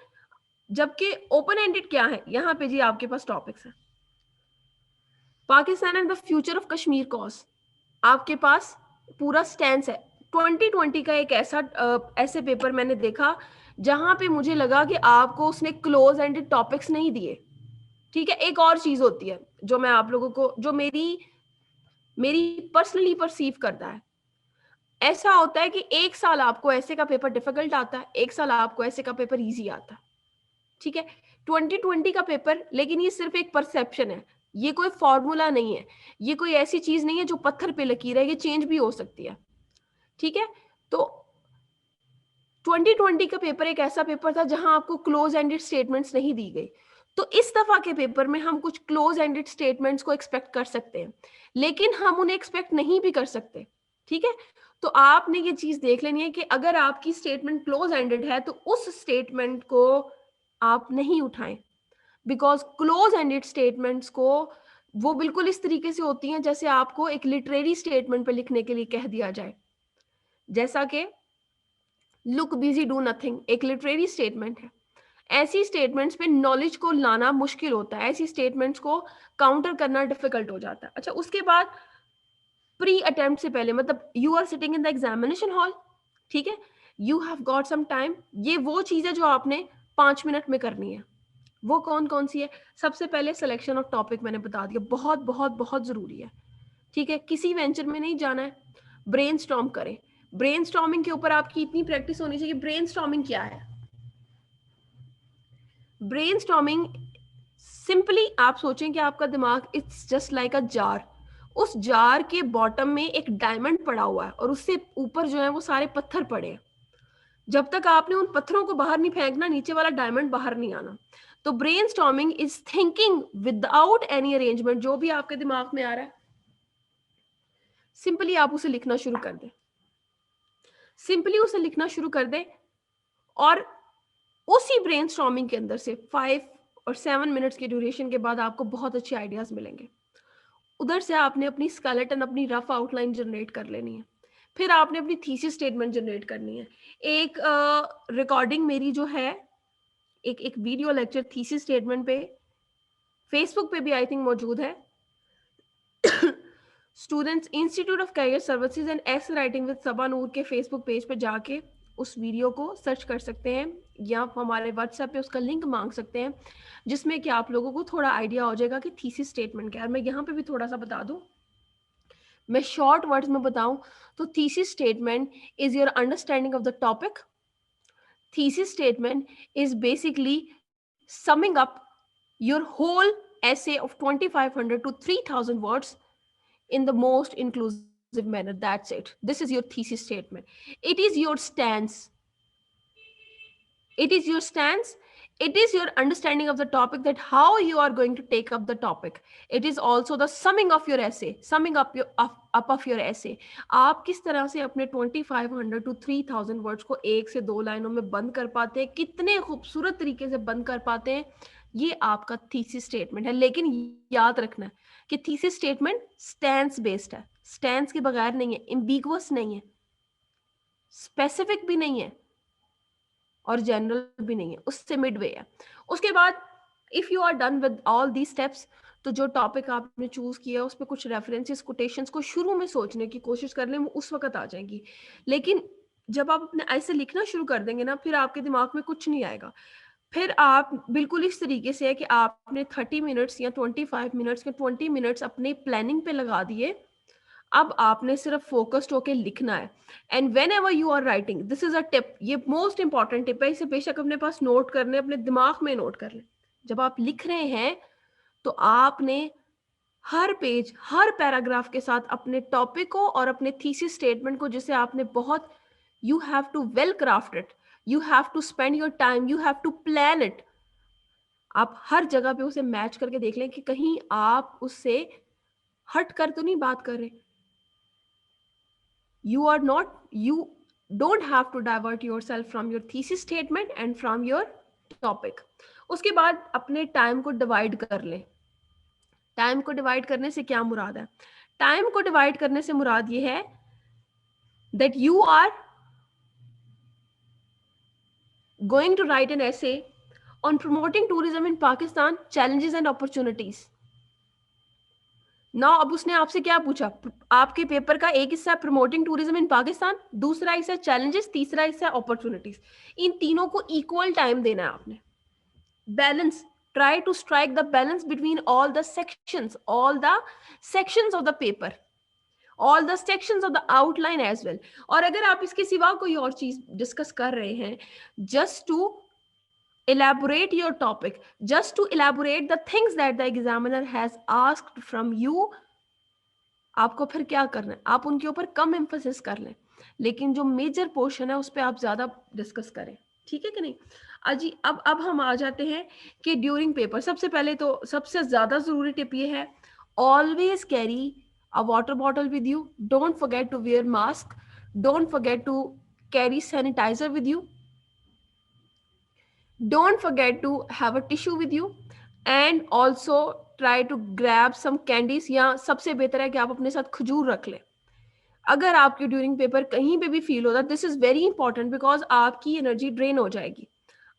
जबकि ओपन एंडेड क्या है, यहाँ पे जी आपके पास टॉपिक्स हैं. Pakistan and the future of Kashmir cause, आपके पास पूरा स्टैंड है. 2020 का एक ऐसे पेपर मैंने देखा जहां पे मुझे लगा कि आपको उसने क्लोज एंडेड टॉपिक्स नहीं दिए. ठीक है. एक और चीज होती है जो मैं आप लोगों को, जो मेरी मेरी पर्सनली परसीव करता है, ऐसा होता है कि एक साल आपको ऐसे का पेपर डिफिकल्ट आता है, एक साल आपको ऐसे का पेपर इजी आता है. ठीक है. 2020 का पेपर, लेकिन ये सिर्फ एक परसेप्शन है, ये कोई फॉर्मूला नहीं है, ये कोई ऐसी चीज नहीं है जो पत्थर पे लकीर है, ये चेंज भी हो सकती है. ठीक है. तो 2020 का पेपर एक ऐसा पेपर था जहां आपको क्लोज एंडेड स्टेटमेंट्स नहीं दी गई. तो इस दफा के पेपर में हम कुछ क्लोज एंडेड स्टेटमेंट्स को एक्सपेक्ट कर सकते हैं, लेकिन हम उन्हें एक्सपेक्ट नहीं भी कर सकते. ठीक है. तो आपने ये चीज देख लेनी है कि अगर आपकी स्टेटमेंट क्लोज एंडेड है तो उस स्टेटमेंट को आप नहीं उठाएं, बिकॉज क्लोज एंडेड स्टेटमेंट्स को वो बिल्कुल इस तरीके से होती हैं जैसे आपको एक लिटरेरी स्टेटमेंट पे लिखने के लिए कह दिया जाए. जैसा कि लुक बिजी डू नथिंग एक लिटरेरी स्टेटमेंट है. ऐसी स्टेटमेंट्स पे नॉलेज को लाना मुश्किल होता है, ऐसी स्टेटमेंट्स को काउंटर करना डिफिकल्ट हो जाता है. अच्छा, उसके बाद प्री अटेम्प्ट से पहले, मतलब you are sitting in the examination hall. ठीक है. You have got some time, ये वो चीज है जो आपने 5 मिनट में करनी है. वो कौन कौन सी है? सबसे पहले सिलेक्शन ऑफ टॉपिक मैंने बता दिया, बहुत बहुत बहुत जरूरी है. ठीक है. किसी वेंचर में नहीं जाना है, ब्रेनस्टॉर्म करें. ब्रेनस्टॉर्मिंग के ऊपर आपकी इतनी प्रैक्टिस होनी चाहिए. ब्रेनस्टॉर्मिंग क्या है? ब्रेनस्टॉर्मिंग सिंपली आप सोचें कि आपका दिमाग it's just like a jar. उस जार के बॉटम में एक डायमंड पड़ा हुआ है और उससे ऊपर जो है वो सारे पत्थर पड़े हैं. जब तक आपने उन पत्थरों को बाहर नहीं फेंकना, नीचे वाला डायमंड बाहर नहीं आना. तो brainstorming is thinking without any arrangement. जो भी आपके दिमाग में आ रहा है सिंपली आप उसे लिखना शुरू कर दें. सिंपली उसे लिखना शुरू कर दें और उसी ब्रेनस्टॉर्मिंग के अंदर से 5 और 7 मिनट्स की ड्यूरेशन के बाद आपको बहुत अच्छे आइडियाज मिलेंगे. उधर से आपने अपनी स्केलेटन, अपनी रफ आउटलाइन जनरेट कर लेनी है. फिर आपने अपनी थीसिस स्टेटमेंट जनरेट करनी है. एक रिकॉर्डिंग मेरी जो है, एक वीडियो लेक्चर थीसिस स्टेटमेंट पे फेसबुक पे भी आई थिंक मौजूद है. Students institute of career services and essay writing with Saba Noor के फेसबुक पेज पे जाके उस वीडियो को सर्च कर सकते हैं, या हमारे व्हाट्सएप पे उसका लिंक मांग सकते हैं, जिसमें कि आप लोगों को थोड़ा आइडिया हो जाएगा कि थीसिस स्टेटमेंट क्या है. मैं यहाँ पे भी थोड़ा सा बता दूं, मैं शॉर्ट वर्ड्स में बताऊं तो thesis statement is your understanding of the topic. Thesis statement is basically summing up your whole essay of 2500 to 3000 words in the most inclusive manner. That's it. This is your thesis statement. It is your stance. It is your stance. It is your understanding of the topic, that how you are going to take up the topic. It is also the summing of your essay, summing up of your essay. आप किस तरह से अपने 2500 to 3000 words को एक से दो लाइनों में बंद कर पाते हैं, कितने खूबसूरत तरीके से बंद कर पाते हैं, ये आपका थीसिस स्टेटमेंट है. लेकिन याद रखना कि थीसिस स्टेटमेंट स्टैंस बेस्ड है, स्टैंस के बगैर नहीं है, एम्बिगुअस नहीं है, स्पेसिफिक भी नहीं है और जनरल भी नहीं है, उससे मिडवे है. उसके बाद if you are done with all the steps, तो जो टॉपिक आपने चूज किया उस पर कुछ रेफरेंसेस, कोटेशंस को शुरू में सोचने की कोशिश कर लें, वो उस वक्त आ जाएंगी. लेकिन जब आप अपने ऐसे लिखना शुरू कर देंगे ना, फिर आपके दिमाग में कुछ नहीं आएगा. फिर आप बिल्कुल इस तरीके से है कि आपने 30 मिनट्स या 25 मिनट्स या 20 मिनट्स अपने प्लानिंग पे लगा दिए. अब आपने सिर्फ फोकस्ड होके लिखना है. And whenever you are writing, this is a tip, ये मोस्ट इंपॉर्टेंट टिप है, इसे बेशक अपने पास नोट कर लें, अपने दिमाग में नोट कर लें. जब आप लिख रहे हैं तो आपने हर पेज, हर पैराग्राफ के साथ अपने टॉपिक को और अपने थीसिस स्टेटमेंट को, जिसे आपने बहुत, you have to well craft it, you have to spend your time, you have to plan it. आप हर जगह पे उसे मैच करके देख लें कि कहीं आप उससे हट कर तो नहीं बात कर रहे. You don't have to divert yourself from your thesis statement and from your topic. उसके बाद अपने टाइम को डिवाइड कर ले. टाइम को डिवाइड करने से क्या मुराद है? टाइम को डिवाइड करने से मुराद ये है that you are going to write an essay on promoting tourism in Pakistan, challenges and opportunities. ना अब उसने आपसे क्या पूछा? आपके पेपर का एक हिस्सा प्रमोटिंग टूरिज्म इन पाकिस्तान, दूसरा हिस्सा चैलेंजेस, तीसरा हिस्सा अपॉर्चुनिटीज. इन तीनों को इक्वल टाइम देना है आपने. Balance, try to strike the balance between all the sections of the paper, all the sections of the outline as well. और अगर आप इसके सिवा कोई और चीज डिस्कस कर रहे हैं, just to elaborate your topic, just to elaborate the things that the examiner has asked from you, आपको फिर क्या करना है? आप उनके ऊपर कम एम्फोसिस कर लें, लेकिन जो मेजर पोर्शन है उस पर आप ज्यादा डिस्कस करें. ठीक है कि नहीं? अजी अब हम आ जाते हैं कि ड्यूरिंग पेपर, सबसे पहले तो सबसे ज्यादा जरूरी टिप ये है, always carry a water bottle with you, don't forget to wear mask, don't forget to carry sanitizer with you, don't forget to have a tissue with you, and also try to grab some candies. या सबसे बेहतर है कि आप अपने साथ खजूर रख लें. अगर आपके ड्यूरिंग पेपर कहीं पे भी फील होता है, this is very important, because आपकी एनर्जी ड्रेन हो जाएगी.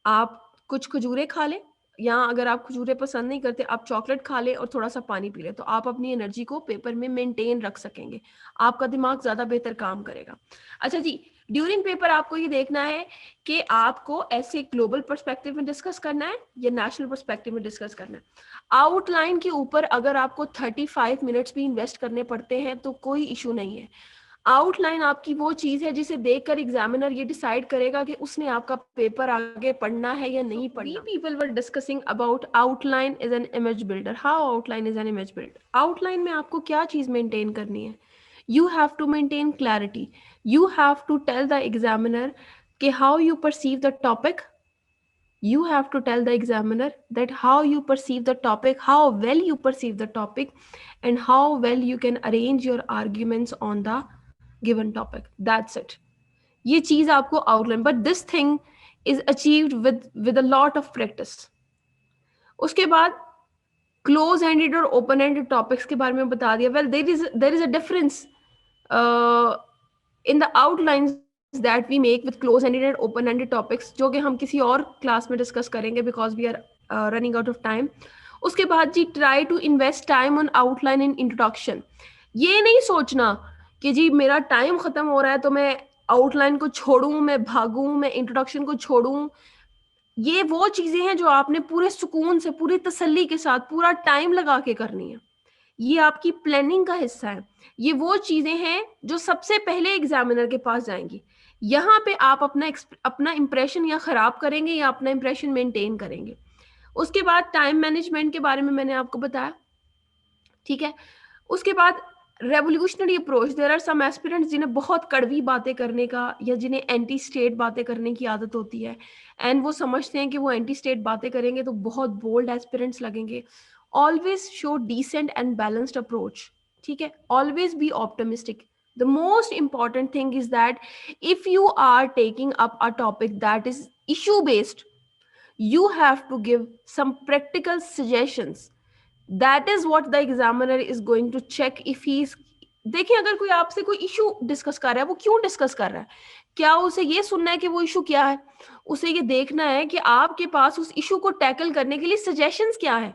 आप कुछ खजूरें खा लें, या अगर आप खजूरें पसंद नहीं करते, आप चॉकलेट खा लें और थोड़ा सा पानी पी लें, तो आप अपनी एनर्जी को पेपर में मेंटेन रख सकेंगे, आपका दिमाग ज़्यादा बेहतर काम करेगा. अच्छा जी, ड्यूरिंग पेपर आपको ये देखना है कि आपको ऐसे ग्लोबल पर्सपेक्टिव में डिस्कस करना है या नेशनल पर्सपेक्टिव में डिस्कस करना है. आउटलाइन के ऊपर अगर आपको 35 मिनट्स भी इन्वेस्ट करने पड़ते हैं तो कोई इशू नहीं है. आउटलाइन आपकी वो चीज है जिसे देखकर एग्जामिनर ये डिसाइड करेगा कि उसने आपका पेपर आगे पढ़ना है या नहीं पढ़ना. People were discussing about outline is an image builder. How outline is an image builder? Outline में आपको क्या चीज मेंटेन करनी है? You have to maintain clarity. You have to tell the examiner कि how you perceive the topic. You have to tell the examiner that how you perceive the topic, how well you perceive the topic, and how well you can arrange your arguments on the given topic. That's it. ये चीज आपको outline, but this thing is achieved with a lot of practice. उसके बाद close ended और open ended topics के बारे में बता दिया. Well, there is a difference in the outlines that we make with close ended and open ended topics, जो कि हम किसी और क्लास में डिस्कस करेंगे because we are running out of time. उसके बाद जी, try to invest time on outline and introduction. ये नहीं सोचना कि जी मेरा टाइम खत्म हो रहा है तो मैं आउटलाइन को छोड़ूं, मैं भागूं, मैं इंट्रोडक्शन को छोड़ूं. ये वो चीजें हैं जो आपने पूरे सुकून से, पूरी तसल्ली के साथ, पूरा टाइम लगा के करनी है. ये आपकी प्लानिंग का हिस्सा है. ये वो चीजें हैं जो सबसे पहले एग्जामिनर के पास जाएंगी. यहाँ पे आप अपना इंप्रेशन या खराब करेंगे या अपना इंप्रेशन मेंटेन करेंगे. उसके बाद टाइम मैनेजमेंट के बारे में मैंने आपको बताया. ठीक है. उसके बाद revolutionary approach, there are some aspirants जिन्हें बहुत कड़वी बातें करने का या जिन्हें एंटी स्टेट बातें करने की आदत होती है, एंड वो समझते हैं कि वो एंटी स्टेट बातें करेंगे तो बहुत बोल्ड एस्पिरेंट्स लगेंगे. Always show decent and balanced approach. ठीक है, always be optimistic. The most important thing is that if you are taking up a topic that is issue based, you have to give some practical suggestions. That is what the examiner is going to check if he is. देखिए, अगर कोई आपसे कोई issue discuss कर रहा है, वो क्यों डिस्कस कर रहा है? क्या उसे ये सुनना है कि वो इशू क्या है? उसे ये देखना है कि आपके पास उस इशू को टैकल करने के लिए सजेशंस क्या है.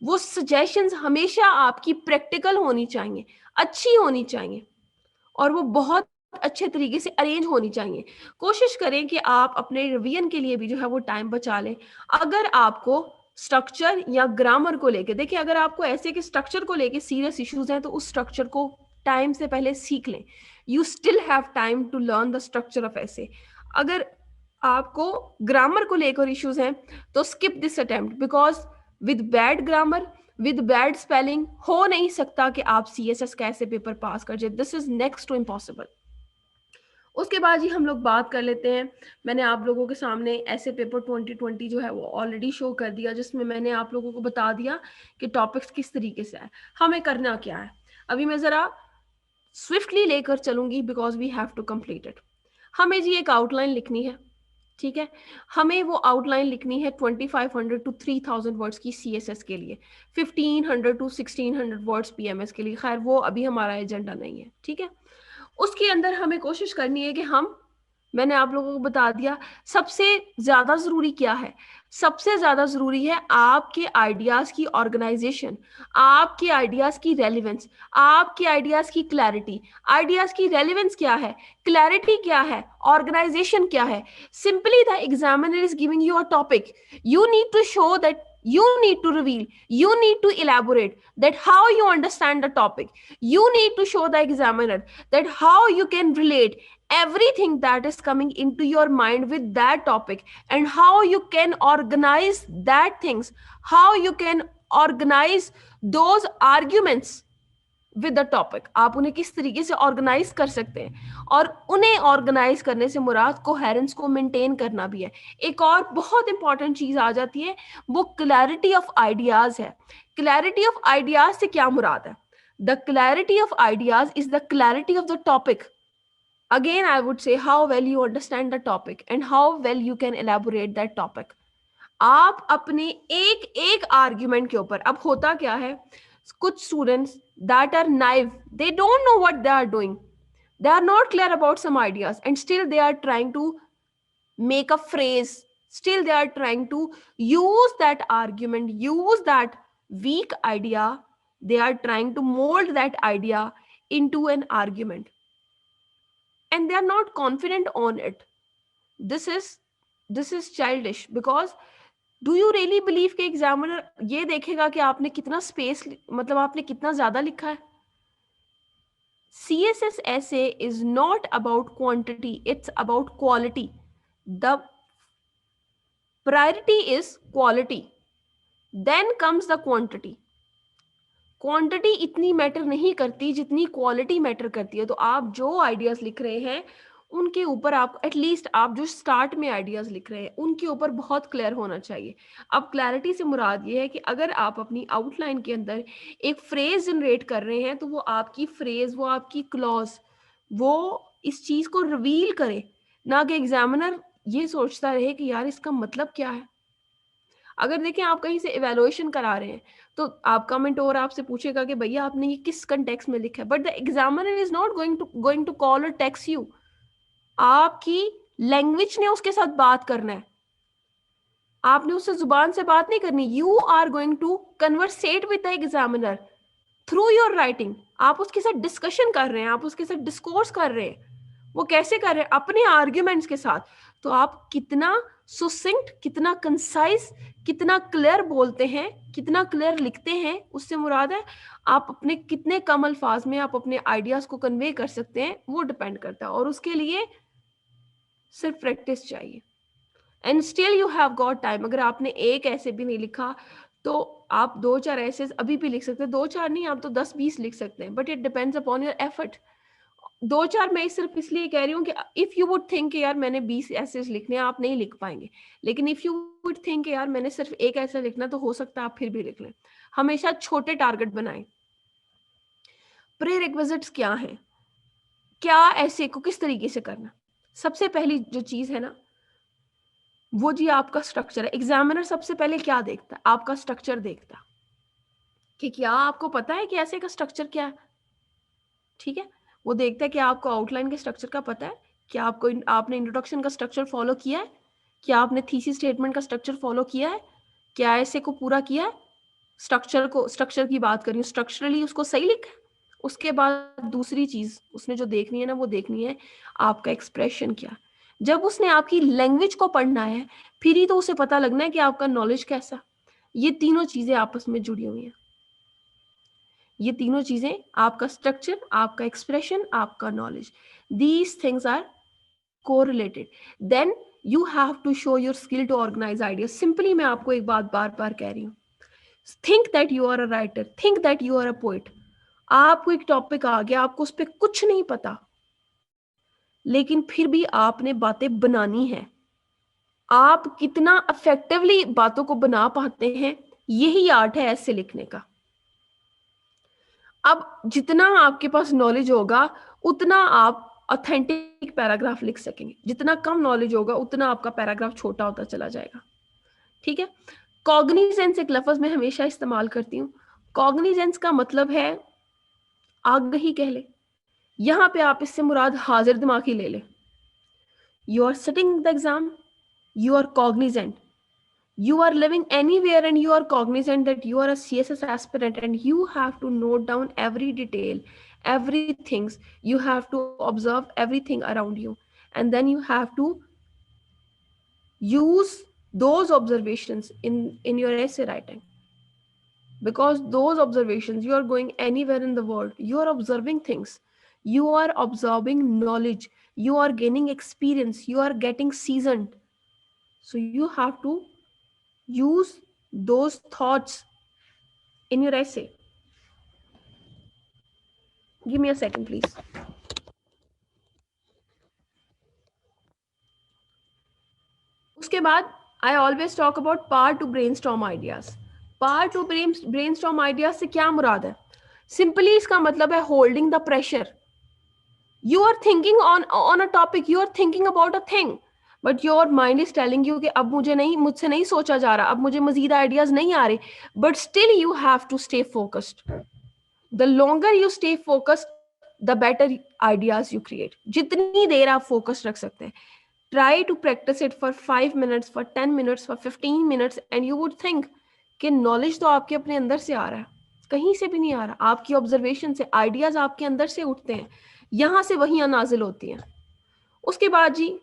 वो सजेशंस हमेशा आपकी प्रैक्टिकल होनी चाहिए, अच्छी होनी चाहिए, और वो बहुत अच्छे तरीके से अरेंज होनी चाहिए. कोशिश करें कि आप अपने रिवीजन के लिए भी जो है वो टाइम बचा लें. अगर आपको स्ट्रक्चर या ग्रामर को लेके, देखिए अगर आपको ऐसे के स्ट्रक्चर को लेके सीरियस इश्यूज हैं तो उस स्ट्रक्चर को टाइम से पहले सीख लें. You still have time to learn the structure of essay. अगर आपको ग्रामर को लेकर इश्यूज हैं तो skip this attempt, because with bad grammar, with bad spelling हो नहीं सकता कि आप CSS का ऐसे पेपर पास कर जाए. This is next to impossible. उसके बाद ही हम लोग बात कर लेते हैं. मैंने आप लोगों के सामने ऐसे पेपर 2020 जो है वो ऑलरेडी शो कर दिया, जिसमें मैंने आप लोगों को बता दिया कि टॉपिक्स किस तरीके से है, हमें करना क्या है. अभी मैं ज़रा स्विफ्टली लेकर चलूंगी because we have to complete it. हमें जी एक आउटलाइन लिखनी है. ठीक है, हमें वो आउटलाइन लिखनी है 2500 टू 3000 वर्ड्स की CSS के लिए, 1500 टू 1600 वर्ड्स PMS के लिए. खैर वो अभी हमारा एजेंडा नहीं है. ठीक है, उसके अंदर हमें कोशिश करनी है कि हम, मैंने आप लोगों को बता दिया सबसे ज्यादा जरूरी क्या है. सबसे ज्यादा जरूरी है आपके आइडियाज की ऑर्गेनाइजेशन, आपके आइडियाज की रेलिवेंस, आपके आइडियाज की क्लैरिटी. आइडियाज की रेलिवेंस क्या है, क्लैरिटी क्या है, ऑर्गेनाइजेशन क्या है. Simply the examiner is giving you a topic, you need to show that, you need to reveal, you need to elaborate that how you understand the topic. You need to show the examiner that how you can relate everything that is coming into your mind with that topic, and how you can organize that things, how you can organize those arguments with the topic. आप उन्हें किस तरीके से organise कर सकते हैं, और उन्हें ऑर्गेनाइज करने से मुराद कोहेरेंस को मेंटेन करना भी है. एक और बहुत इंपॉर्टेंट चीज आ जाती है, वो क्लैरिटी ऑफ आइडियाज है. क्लैरिटी ऑफ आइडियाज से क्या मुराद है? The clarity of ideas is the clarity of the topic. Again, I would say how well you understand the topic and how well you can elaborate that topic. आप अपने एक एक argument के ऊपर, अब होता क्या है, कुछ students that are naive, they don't know what they are doing, they are not clear about some ideas, and still they are trying to make a phrase, still they are trying to use that argument, use that weak idea, they are trying to mold that idea into an argument, and they are not confident on it. this is this is childish, because do you really believe कि examiner ये देखेगा कि आपने कितना space, मतलब आपने कितना ज्यादा लिखा है? CSS essay is not about quantity, it's about quality. The priority is quality, then comes the quantity. Quantity इतनी मैटर नहीं करती जितनी क्वालिटी मैटर करती है. तो आप जो आइडियाज लिख रहे हैं उनके ऊपर आप एटलीस्ट, आप जो स्टार्ट में आइडियाज लिख रहे हैं उनके ऊपर बहुत क्लियर होना चाहिए. अब क्लैरिटी से मुराद ये है कि अगर आप अपनी आउटलाइन के अंदर एक फ्रेज जनरेट कर रहे हैं तो वो आपकी फ्रेज, वो आपकी क्लॉज, वो इस चीज को रिवील करे, ना कि एग्जामिनर ये सोचता रहे कि यार इसका मतलब क्या है. अगर देखें आप कहीं से इवेलुएशन करा रहे हैं तो आपका मेंटोर आपसे पूछेगा कि भैया आपने ये किस कंटेक्स्ट में लिखा है, but the examiner is not going to call or text you. आपकी लैंग्वेज ने उसके साथ बात करना है, आपने उससे जुबान से बात नहीं करनी. You are going to conversate with the examiner through your writing. आप उसके साथ डिस्कशन कर रहे हैं, आप उसके साथ डिस्कोर्स कर रहे हैं. वो कैसे कर रहे हैं? अपने आर्ग्यूमेंट्स के साथ. तो आप कितना सुसिंक्ट, कितना कंसाइज, कितना क्लियर बोलते हैं, कितना क्लियर लिखते हैं, उससे मुराद है आप अपने कितने कम अल्फाज में आप अपने आइडियाज को कन्वे कर सकते हैं, वो डिपेंड करता है. और उसके लिए सिर्फ प्रैक्टिस चाहिए. And still you have got time. अगर आपने एक ऐसे भी नहीं लिखा तो आप 2-4 ऐसे अभी भी लिख सकते हैं, 2-4 नहीं, आप तो 10-20 लिख सकते हैं, but it depends upon your effort. 2-4 मैं सिर्फ इसलिए कह रही हूँ कि इफ यू वुड थिंक यार मैंने 20 ऐसे लिखने हैं, आप नहीं लिख पाएंगे। लेकिन इफ यू वुड थिंक यार मैंने सिर्फ एक ऐसा लिखना, तो हो सकता है आप फिर भी लिख लें। हमेशा छोटे टारगेट बनाएं। प्री रिक्विजिट्स क्या हैं, क्या ऐसे को किस तरीके से करना। सबसे पहली जो चीज है ना, वो जी आपका स्ट्रक्चर है। एग्जामिनर सबसे पहले क्या देखता है, आपका स्ट्रक्चर देखता है कि क्या आपको पता है कि ऐसे का स्ट्रक्चर क्या है। ठीक है, वो देखता है कि आपको आउटलाइन के स्ट्रक्चर का पता है, क्या आपको आपने इंट्रोडक्शन का स्ट्रक्चर फॉलो किया है, क्या आपने थीसिस स्टेटमेंट का स्ट्रक्चर फॉलो किया है, क्या ऐसे को पूरा किया है। स्ट्रक्चर की बात करी, स्ट्रक्चरली उसको सही लिखा है। उसके बाद दूसरी चीज उसने जो देखनी है ना, वो देखनी है आपका एक्सप्रेशन क्या। जब उसने आपकी लैंग्वेज को पढ़ना है, फिर ही तो उसे पता लगना है कि आपका नॉलेज कैसा। ये तीनों चीजें आपस में जुड़ी हुई हैं। ये तीनों चीजें, आपका स्ट्रक्चर, आपका एक्सप्रेशन, आपका knowledge, these things are correlated. Then you have to show your skill to organize ideas. Simply मैं आपको एक बात बार बार कह रही हूँ, think that you are a writer, think that you are a poet. आपको एक टॉपिक आ गया, आपको उस पर कुछ नहीं पता, लेकिन फिर भी आपने बातें बनानी है। आप कितना इफेक्टिवली बातों को बना पाते हैं, यही आर्ट है ऐसे लिखने का। अब जितना आपके पास नॉलेज होगा, उतना आप ऑथेंटिक पैराग्राफ लिख सकेंगे। जितना कम नॉलेज होगा, उतना आपका पैराग्राफ छोटा होता चला जाएगा। ठीक है। कॉग्निजेंस एक लफ्ज मैं हमेशा इस्तेमाल करती हूँ। कॉग्निजेंस का मतलब है आगही कह ले, यहां पे आप इससे मुराद हाजिर दिमागी ले ले। You are sitting the exam, you are cognizant, you are living anywhere and you are cognizant that you are a CSS aspirant and you have to note down every detail, everything. You have to observe everything around you, and then you have to use those observations in your essay writing. Because those observations, you are going anywhere in the world, you are observing things, you are absorbing knowledge, you are gaining experience, you are getting seasoned. So you have to use those thoughts in your essay. Give me a second, please. उसके बाद I always talk about power to brainstorm ideas. Power to brainstorm ideas से क्या मुराद है? Simply इसका मतलब है holding the pressure. You are thinking on a topic, you are thinking about a thing, but your mind is telling you कि अब मुझसे नहीं सोचा जा रहा, अब मुझे मजीद ideas नहीं आ रहे, but still you have to stay focused. The longer you stay focused, the better ideas you create. जितनी देर आप focus रख सकते हैं, try to practice it for 5 minutes, for 10 minutes, for 15 minutes, and you would think कि knowledge तो आपके अपने अंदर से आ रहा है, कहीं से भी नहीं आ रहा, आपकी ऑब्जर्वेशन से आइडियाज आपके अंदर से उठते हैं, यहां से वहीं नाजिल होती हैं। उसके बाद जी,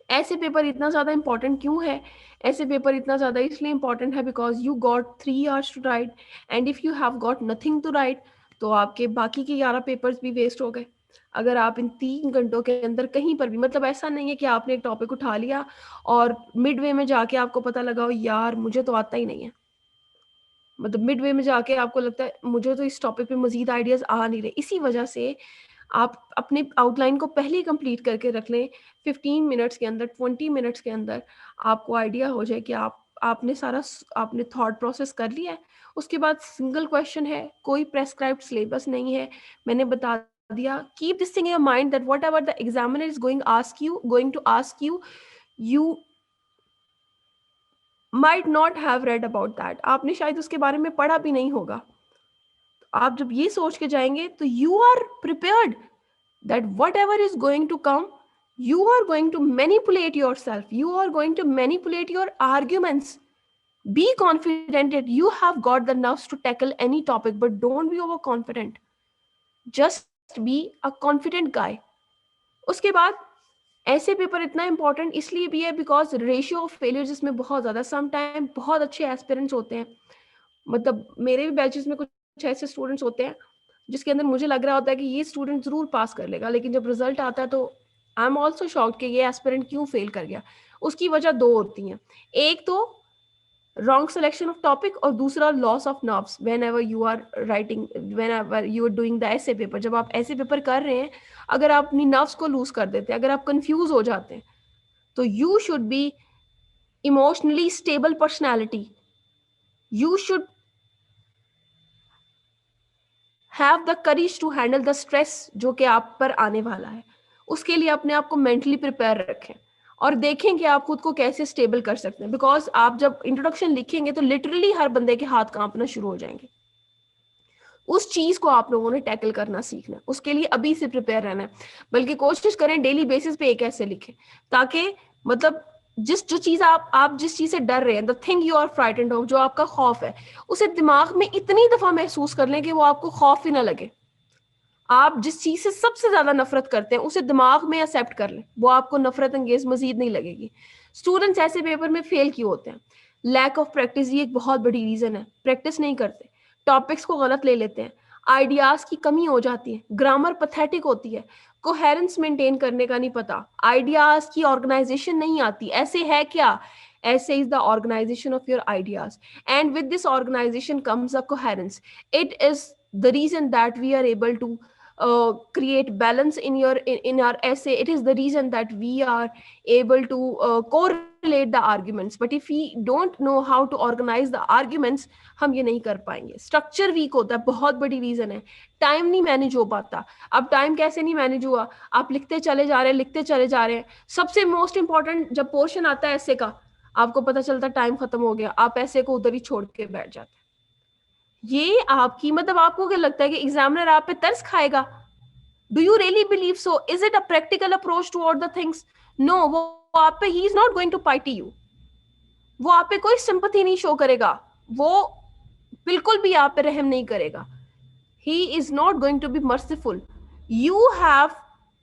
ऐसे पेपर इतना ज़्यादा इंपॉर्टेंट क्यों है? ऐसे पेपर इतना ज़्यादा इसलिए इंपॉर्टेंट है because you got 3 hours to write, and if you have got nothing to write, तो आपके बाकी के 11 पेपर्स भी वेस्ट हो गए। अगर आप इन 3 घंटों के अंदर कहीं पर भी, मतलब ऐसा नहीं है कि आपने एक टॉपिक उठा लिया और मिड वे में जाके आपको पता लगा हो यार मुझे तो आता ही नहीं है, मतलब मिड वे में जाके आपको लगता है मुझे तो इस टॉपिक पे मजीद आइडियाज आ नहीं रहे। इसी वजह से आप अपने आउटलाइन को पहले ही कंप्लीट करके रख लें। 15 मिनट्स के अंदर, 20 मिनट्स के अंदर आपको आइडिया हो जाए कि आपने थॉट प्रोसेस कर लिया है। उसके बाद सिंगल क्वेश्चन है, कोई प्रेस्क्राइब्ड सिलेबस नहीं है, मैंने बता दिया। Keep this thing in your mind that whatever the examiner is going to ask you, you might not have read about that, आपने शायद उसके बारे में पढ़ा भी नहीं होगा। आप जब ये सोच के जाएंगे तो you are prepared that whatever is going to come, you are going to manipulate yourself, you are going to manipulate your arguments. Be confident that you have got the nerves to tackle any topic, but don't be overconfident. Just be a confident guy. उसके बाद ऐसे paper इतना important इसलिए भी है because ratio of failures इसमें बहुत ज़्यादा। सम टाइम बहुत अच्छे एस्पिरेंट्स होते हैं, मतलब मेरे भी बैचेस में कुछ ऐसे स्टूडेंट्स होते हैं जिसके अंदर मुझे लग रहा होता है कि ये स्टूडेंट जरूर पास कर लेगा, लेकिन जब रिजल्ट आता है तो आई एम ऑल्सो शॉक्ड कि ये एस्पिरेंट क्यों फेल कर गया। उसकी वजह 2 होती हैं। एक तो रॉन्ग सिलेक्शन ऑफ टॉपिक, और दूसरा loss of nerves whenever you are writing, whenever you are doing the essay paper. जब आप ऐसे पेपर कर रहे हैं, अगर आप अपनी नर्व्स को लूज कर देते हैं, अगर आप कंफ्यूज हो जाते हैं, तो you should be emotionally stable personality, you should have the courage to handle the stress जो कि आप पर आने वाला है। उसके लिए अपने आप को मेंटली प्रिपेयर रखें और देखें कि आप खुद को कैसे स्टेबल कर सकते हैं। बिकॉज आप जब इंट्रोडक्शन लिखेंगे तो लिटरली हर बंदे के हाथ कांपना शुरू हो जाएंगे। उस चीज को आप लोगों ने टैकल करना सीखना है, उसके लिए अभी से प्रिपेयर रहना है। बल्कि कोशिश करें डेली बेसिस पे एक ऐसे लिखें, ताकि मतलब जो चीज आप जिस चीज से डर रहे हैं, the thing you are frightened of, जो आपका खौफ है, उसे दिमाग में इतनी दफा महसूस कर लें कि वो आपको खौफ ही ना लगे। आप जिस चीज से सबसे ज्यादा नफरत करते हैं उसे दिमाग में एक्सेप्ट कर लें, वो आपको नफरत अंगेज मजीद नहीं लगेगी। स्टूडेंट्स ऐसे पेपर में फेल क्यों होते हैं? लैक ऑफ प्रैक्टिस, ये एक बहुत बड़ी रीजन है। प्रैक्टिस नहीं करते, टॉपिक्स को गलत ले लेते हैं, आइडियाज की कमी हो जाती है, ग्रामर पैथेटिक होती है, कोहेरेंस मेंटेन करने का नहीं पता, आइडियाज की ऑर्गेनाइजेशन नहीं आती। ऐसे है क्या? Essay is the organization of your ideas, and with this organization comes a coherence. It is the reason that we are able to create balance in our essay. It is the reason that we are able to correlate the arguments. But if we don't know how to organize the arguments, हम ये नहीं कर पाएंगे। Structure week होता है, बहुत बड़ी reason है। टाइम नहीं मैनेज हो पाता। अब टाइम कैसे नहीं मैनेज हुआ? आप लिखते चले जा रहे हैं, लिखते चले जा रहे हैं। सबसे मोस्ट इंपॉर्टेंट जब पोर्शन आता है ऐसे का, आपको पता चलता टाइम खत्म हो गया, आप ऐसे को उधर ही छोड़ के बैठ जाते हैं। ये आपकी मतलब आपको क्या लगता है कि एग्जामिनर आप पे तरस खाएगा? Do you really believe so? Is it a practical approach toward the things? No, वो आप पे, he is not going to party you. वो आप पे कोई सिंपथी नहीं शो करेगा, वो बिल्कुल भी आप पे रहम नहीं करेगा। He is not going to be merciful. You have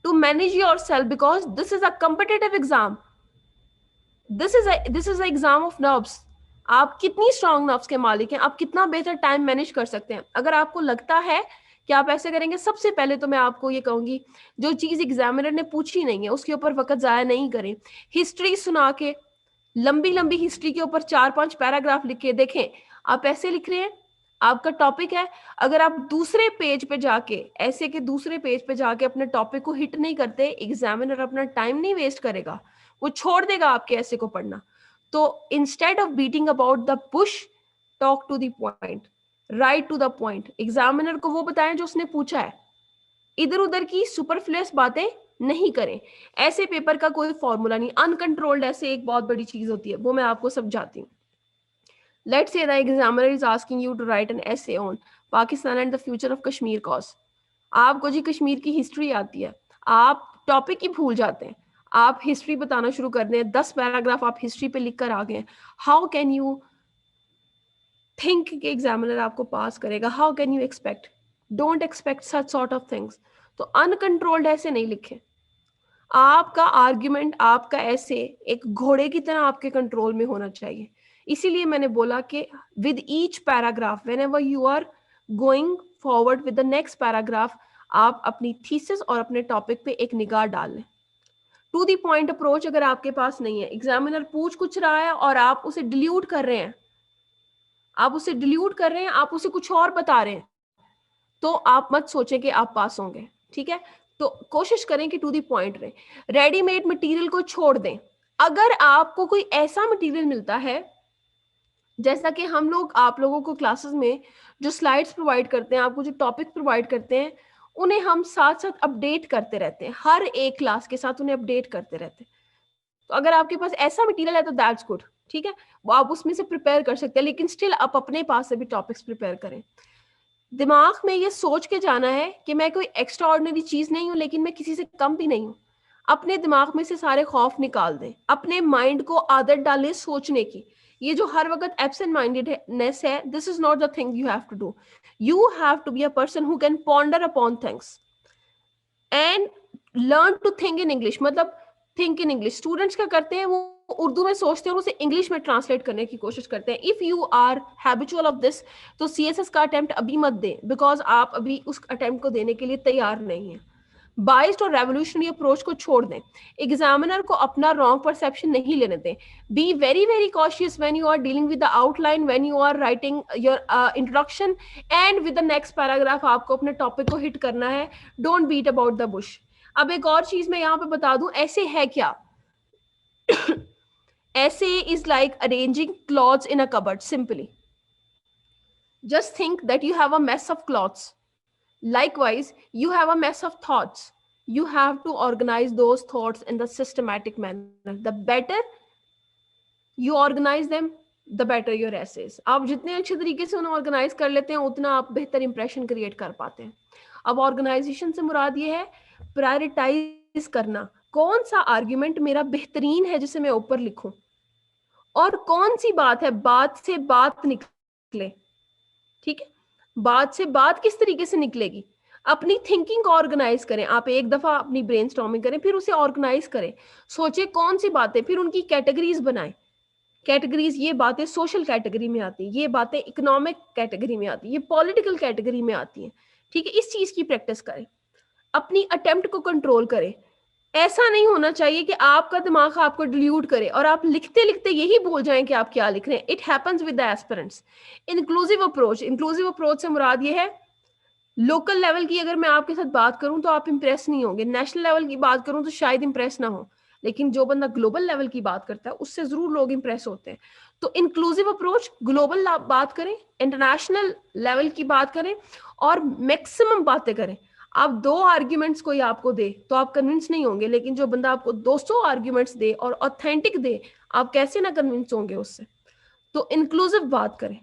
to manage yourself, because this is a competitive exam. This is exam of nerves. आप कितनी स्ट्रांग नर्व्स के मालिक हैं, आप कितना बेहतर टाइम मैनेज कर सकते हैं। अगर आपको लगता है कि आप ऐसे करेंगे, सबसे पहले तो मैं आपको ये कहूंगी, जो चीज एग्जामिनर ने पूछी नहीं है उसके ऊपर वक्त जाया नहीं करें। हिस्ट्री सुना के, लंबी लंबी हिस्ट्री के ऊपर 4-5 पैराग्राफ लिख के देखें। आप ऐसे लिख रहे हैं, आपका टॉपिक है, अगर आप दूसरे पेज पे जाके, ऐसे के दूसरे पेज पे जाके अपने टॉपिक को हिट नहीं करते, एग्जामिनर अपना टाइम नहीं वेस्ट करेगा, वो छोड़ देगा आपके ऐसे को पढ़ना। तो instead of beating about the bush, talk to the point, right to the point. Examiner को वो बताएं जो उसने पूछा है, इधर उधर की सुपरफ्लुअस बातें नहीं करें। ऐसे पेपर का कोई फॉर्मूला नहीं, अनकंट्रोल्ड ऐसे एक बहुत बड़ी चीज होती है, वो मैं आपको समझाती हूँ। Let's say the examiner is asking you to write an essay on Pakistan and the future of Kashmir cause. आपको जी कश्मीर की हिस्ट्री आती है, आप टॉपिक ही भूल जाते हैं, आप हिस्ट्री बताना शुरू कर दें, 10 पैराग्राफ आप हिस्ट्री पे लिख कर आ गए। हाउ कैन यू थिंक कि एग्जामिनर आपको पास करेगा? How can you expect? Don't expect such sort of things. तो अनकंट्रोल्ड ऐसे नहीं लिखें। आपका आर्ग्यूमेंट, आपका ऐसे एक घोड़े की तरह आपके कंट्रोल में होना चाहिए। इसीलिए मैंने बोला कि with each paragraph, whenever you are going forward with the next paragraph, आप अपनी थीसिस और अपने टॉपिक पे एक निगाह डाल लें। टू दी पॉइंट अप्रोच अगर आपके पास नहीं है, एग्जामिनर पूछ कुछ रहा है और आप उसे डिल्यूट कर रहे हैं, आप उसे डिल्यूट कर रहे हैं, आप उसे कुछ और बता रहे हैं, तो आप मत सोचें कि आप पास होंगे। ठीक है, तो कोशिश करें कि टू दी पॉइंट रहे। रेडीमेड मटेरियल को छोड़ दें। अगर आपको कोई ऐसा मटेरियल मिलता है, जैसा कि हम लोग आप लोगों को क्लासेस में जो स्लाइड्स प्रोवाइड करते हैं, आपको जो टॉपिक प्रोवाइड करते हैं, उन्हें हम साथ साथ अपडेट करते रहते हैं, हर एक क्लास के साथ उन्हें अपडेट करते रहते हैं। तो अगर आपके पास ऐसा मटेरियल है तो दैट्स गुड। ठीक है, वो आप उसमें से प्रिपेयर कर सकते हैं, लेकिन स्टिल आप अपने पास से भी टॉपिक्स प्रिपेयर करें। दिमाग में ये सोच के जाना है कि मैं कोई एक्स्ट्रा ऑर्डिनरी चीज नहीं हूं, लेकिन मैं किसी से कम भी नहीं हूं। अपने दिमाग में से सारे खौफ निकाल दें, अपने माइंड को आदत डालें सोचने की। ये जो हर वक्त एब्सेंट माइंडेडनेस है, this is not the thing you have to do. You have to be a person who can ponder upon things and learn to think in English. मतलब थिंक इन इंग्लिश स्टूडेंट्स क्या करते हैं, वो उर्दू में सोचते हैं और उसे इंग्लिश में ट्रांसलेट करने की कोशिश करते हैं। If you are habitual of this, तो सीएसएस का अटेम्प्ट अभी मत दें, बिकॉज आप अभी उस अटेम्प्ट को देने के लिए तैयार नहीं है। बाइस्ड और रेवोल्यूशनरी अप्रोच को छोड़ दें, एग्जामिनर को अपना रॉन्ग परसेप्शन नहीं लेने दें, be very very cautious when you are dealing with the outline, when you are writing your introduction and with the next paragraph आपको अपने टॉपिक को हिट करना है, don't beat about the bush. अब एक और चीज मैं यहाँ पे बता दूं, ऐसे है क्या essay is like arranging clothes in a cupboard, simply just think that you have a mess of clothes. Likewise, you have a mess of thoughts. You have to organize those thoughts in the systematic manner. The better you organize them, the better your essays. आप जितने अच्छे तरीके से उन्हें organise कर लेते हैं उतना आप बेहतर इंप्रेशन क्रिएट कर पाते हैं। अब ऑर्गेनाइजेशन से मुराद ये है प्रायोरिटाइज करना, कौन सा आर्ग्यूमेंट मेरा बेहतरीन है जिसे मैं ऊपर लिखूं, और कौन सी बात है बात से बात निकले। ठीक है, बात से बात किस तरीके से निकलेगी, अपनी थिंकिंग को ऑर्गेनाइज करें। आप एक दफा अपनी ब्रेनस्टॉर्मिंग करें, फिर उसे ऑर्गेनाइज करें, सोचे कौन सी बातें, फिर उनकी कैटेगरीज बनाएं। कैटेगरीज, ये बातें सोशल कैटेगरी में आती हैं, ये बातें इकोनॉमिक कैटेगरी में आती हैं, ये पॉलिटिकल कैटेगरी में आती हैं। ठीक है, इस चीज की प्रैक्टिस करें, अपनी अटेम्प्ट को कंट्रोल करें। ऐसा नहीं होना चाहिए कि आपका दिमाग आपको डिल्यूट करे और आप लिखते लिखते यही भूल जाएं कि आप क्या लिख रहे हैं। It happens with the aspirants. Inclusive approach से मुराद ये है, लोकल लेवल की अगर मैं आपके साथ बात करूं तो आप इंप्रेस नहीं होंगे, नेशनल लेवल की बात करूं तो शायद इंप्रेस ना हो, लेकिन जो बंदा ग्लोबल लेवल की बात करता है उससे जरूर लोग इंप्रेस होते हैं। तो इंक्लूसिव अप्रोच, ग्लोबल बात करें, इंटरनेशनल लेवल की बात करें और मैक्सिमम बातें करें। आप 2 आर्ग्यूमेंट्स कोई आपको दे तो आप कन्विंस नहीं होंगे, लेकिन जो बंदा आपको 200 आर्ग्यूमेंट्स दे और ऑथेंटिक दे, आप कैसे ना कन्विंस होंगे उससे। तो इंक्लूसिव बात करें।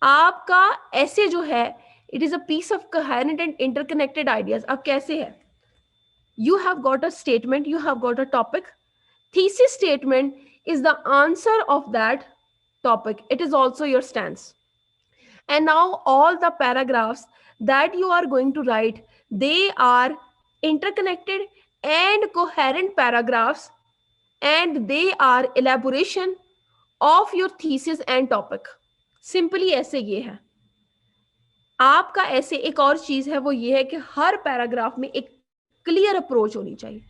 आपका ऐसे जो है, it is a piece of coherent and interconnected ideas. अब कैसे है, you have got a statement, you have got a topic, thesis statement is the answer of that topic, it is also your stance, and now all the paragraphs that you are going to write, they are interconnected and coherent paragraphs, and they are elaboration of your thesis and topic. Simply ऐसे ये है आपका। ऐसे एक और चीज है, वो ये है कि हर पैराग्राफ में एक क्लियर अप्रोच होनी चाहिए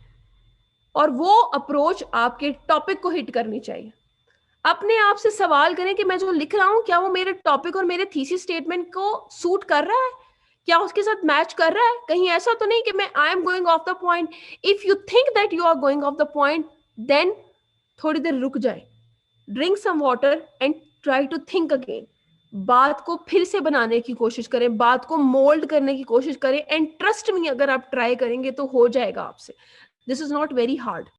और वो अप्रोच आपके टॉपिक को हिट करनी चाहिए। अपने आप से सवाल करें कि मैं जो लिख रहा हूं क्या वो मेरे टॉपिक और मेरे थीसिस स्टेटमेंट को सूट कर रहा है, क्या उसके साथ मैच कर रहा है। कहीं ऐसा तो नहीं कि मैं I am going off the point. If you think that you are going off the point, then थोड़ी देर रुक जाए, drink some water and try to think again. बात को फिर से बनाने की कोशिश करें, बात को मोल्ड करने की कोशिश करें, एंड ट्रस्ट मी, अगर आप ट्राई करेंगे तो हो जाएगा आपसे। This is not very hard.